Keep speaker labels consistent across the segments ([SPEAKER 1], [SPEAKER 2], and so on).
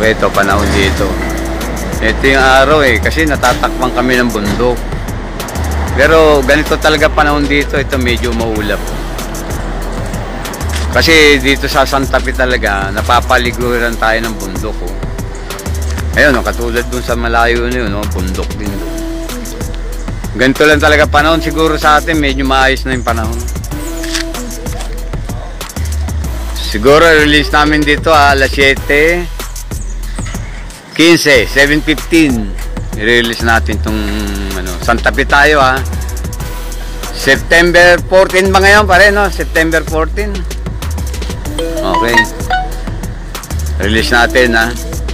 [SPEAKER 1] Okay, ito panahon dito. Ito yung araw kasi natatakpan kami ng bundok. Pero ganito talaga panahon dito, ito medyo maulap. Kasi dito sa Santa Fe talaga, napapaliguran tayo ng bundok. Ayun, katulad dun sa malayo na yun, bundok din doon. Ganito lang talaga panahon, siguro sa atin medyo maayos na yung panahon. Siguro release namin dito alas 7:15, 7:15. I-release natin tong Santa Fe tayo September 14 ba ngayon pare, no? September 14. Okay. Release natin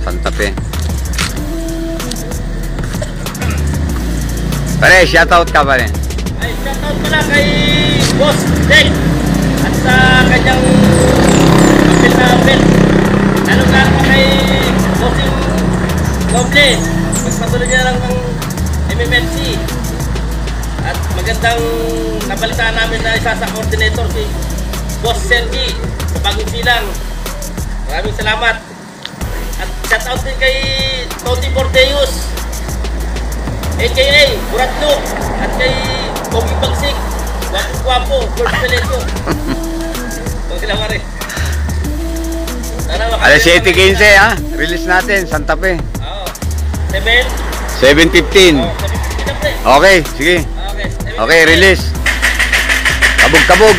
[SPEAKER 1] Santa Fe. Pare, shoutout ka pare.
[SPEAKER 2] Ay, shoutout pala kay Boss Dek at sa kanyang kapil na apel. Lalo-lalo pa kay Bossing Noble. Magpatuloy niya lang ng MMFC. At magandang nabalitaan namin na isa sa coordinator si Boss Sergi sa Bagong Silang. Maraming salamat. At shoutout din kay Tony Bordeus, a.k.a. Buratlo, at kay Pogi Bagsik, Wapo, George Pelecio. Huwag sila pare.
[SPEAKER 1] Alas 7:15 release natin, Santa Fe.
[SPEAKER 2] Oo. 7:15.
[SPEAKER 1] 7:15. Okay, sige. Okay, release. Kabog.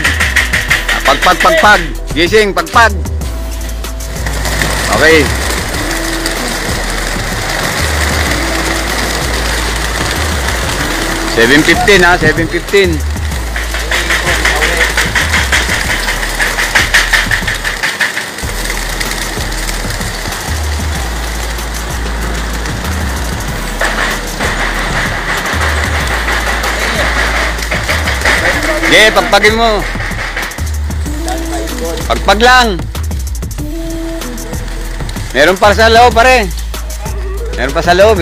[SPEAKER 1] Pagpag. Gising, pagpag. Okay. $7.15 $7.15. Okay, pagpagin mo. Pagpag lang. Meron pa sa loob pare. Meron pa sa loob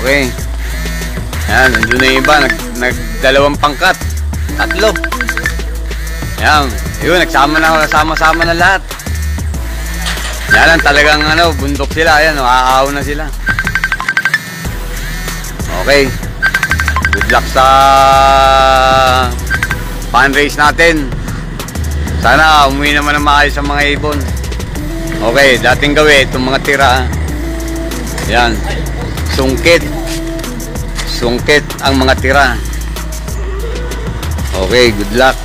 [SPEAKER 1] Okay. Yan, nandun na yung iba. Nagdalawang pangkat. 3. Yan. Yun, nagsama-sama na lahat. Yan lang talagang bundok sila. Ayan, aahaw na sila. Okay. Good luck sa fundraise natin. Sana umuwi naman ng maayos ang mga ibon. Okay, dating gawin itong mga tira. Yan. Sungkit ang mga tira. Okay, good luck.